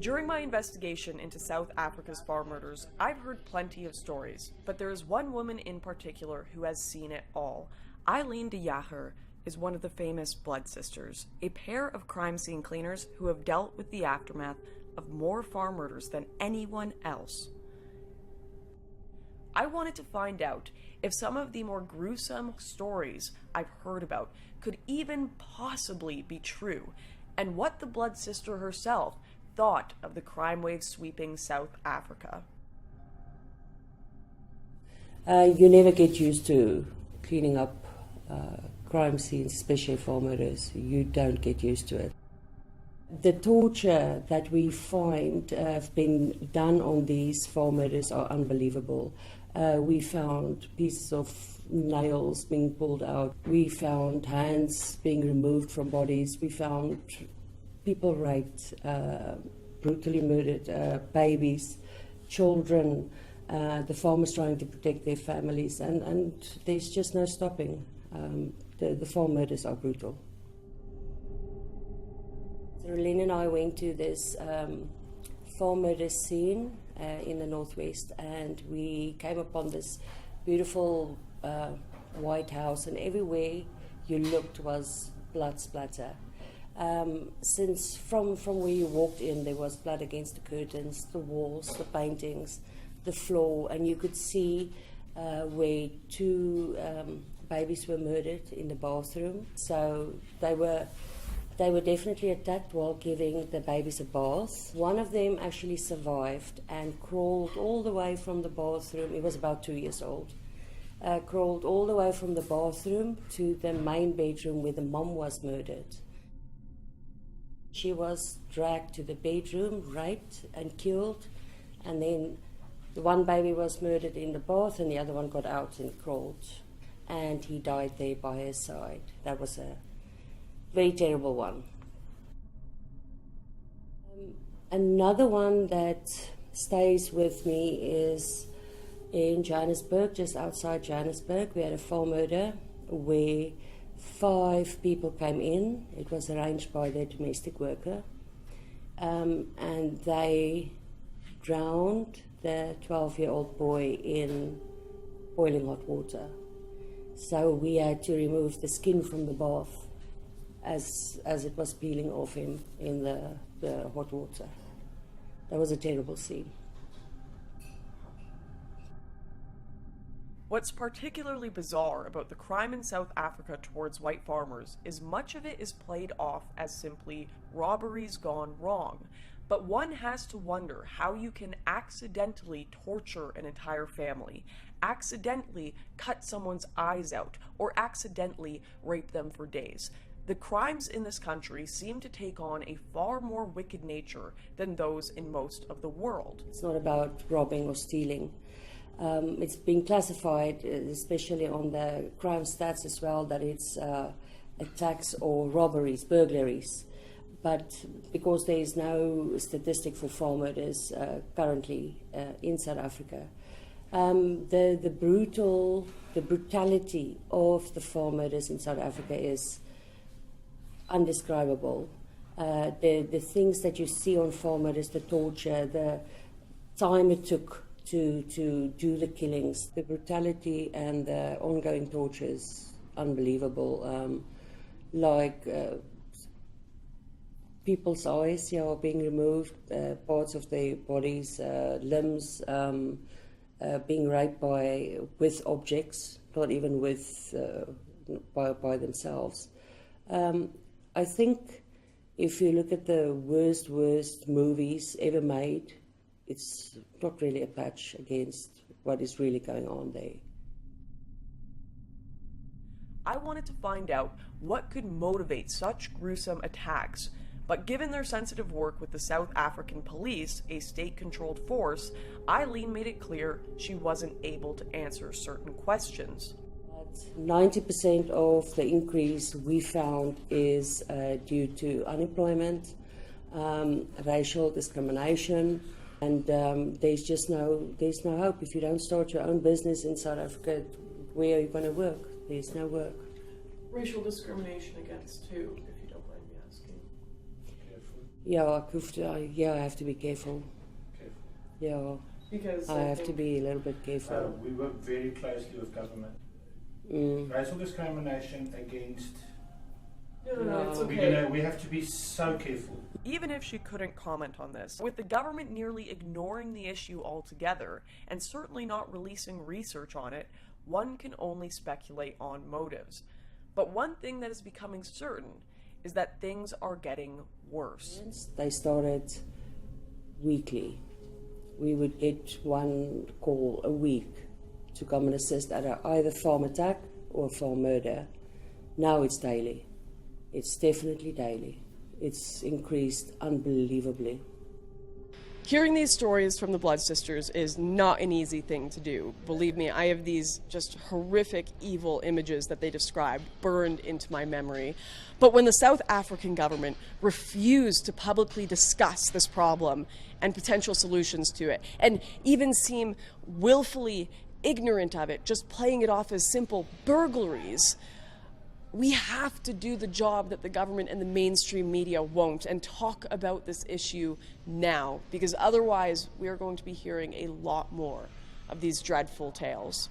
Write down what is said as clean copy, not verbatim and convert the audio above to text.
During my investigation into South Africa's farm murders, I've heard plenty of stories, but there is one woman in particular who has seen it all. Eileen de Jager is one of the famous Blood Sisters, a pair of crime scene cleaners who have dealt with the aftermath of more farm murders than anyone else. I wanted to find out if some of the more gruesome stories I've heard about could even possibly be true, and what the Blood Sister herself thought of the crime wave sweeping South Africa. You never get used to cleaning up crime scenes, especially farm murders. You don't get used to it. The torture that we find have been done on these farm murders are unbelievable. We found pieces of nails being pulled out. We found hands being removed from bodies. We found people raped, brutally murdered, babies, children, the farmers trying to protect their families, and there's just no stopping. The farm murders are brutal. So Rolene and I went to this farm murder scene in the northwest, and we came upon this beautiful white house, and everywhere you looked was blood splatter. Since from where you walked in, there was blood against the curtains, the walls, the paintings, the floor, and you could see where two babies were murdered in the bathroom. So they were definitely attacked while giving the babies a bath. One of them actually survived and crawled all the way from the bathroom. He was about 2 years old. Crawled all the way from the bathroom to the main bedroom where the mom was murdered. She was dragged to the bedroom, raped and killed, and then the one baby was murdered in the bath and the other one got out and crawled, and he died there by her side. That was a very terrible one. Another one that stays with me is in Johannesburg, just outside Johannesburg. We had a farm murder where 5 people came in. It was arranged by their domestic worker, and they drowned the 12-year-old boy in boiling hot water. So we had to remove the skin from the bath as it was peeling off him in the hot water. That was a terrible scene. What's particularly bizarre about the crime in South Africa towards white farmers is much of it is played off as simply robberies gone wrong. But one has to wonder how you can accidentally torture an entire family, accidentally cut someone's eyes out, or accidentally rape them for days. The crimes in this country seem to take on a far more wicked nature than those in most of the world. It's not about robbing or stealing. It's been classified, especially on the crime stats as well, that it's attacks or robberies, burglaries. But because there is no statistic for farm murders currently in South Africa, the brutality of the farm murders in South Africa is undescribable. The things that you see on farm murders, the torture, the time it took to do the killings, the brutality and the ongoing torture is unbelievable. People's eyes are being removed, parts of their bodies, limbs, being raped with objects, not even by themselves. I think if you look at the worst movies ever made, it's not really a patch against what is really going on there. I wanted to find out what could motivate such gruesome attacks, but given their sensitive work with the South African police, a state-controlled force, Eileen made it clear she wasn't able to answer certain questions. 90% of the increase we found is due to unemployment, racial discrimination, and there's no hope. If you don't start your own business in South Africa, where are you going to work? There's no work. Racial discrimination against who, if you don't mind me asking? Yeah, I have to be careful. Yeah, Because I have to be a little bit careful. We work very closely with government. Racial discrimination against. No, it's okay. We have to be so careful. Even if she couldn't comment on this, with the government nearly ignoring the issue altogether, and certainly not releasing research on it, one can only speculate on motives. But one thing that is becoming certain is that things are getting worse. They started weekly. We would get one call a week to come and assist at either farm attack or farm murder. Now it's daily. It's definitely daily. It's increased unbelievably. Hearing these stories from the Blood Sisters is not an easy thing to do. Believe me, I have these just horrific, evil images that they described burned into my memory. But when the South African government refused to publicly discuss this problem and potential solutions to it, and even seem willfully ignorant of it, just playing it off as simple burglaries, we have to do the job that the government and the mainstream media won't, and talk about this issue now, because otherwise we are going to be hearing a lot more of these dreadful tales.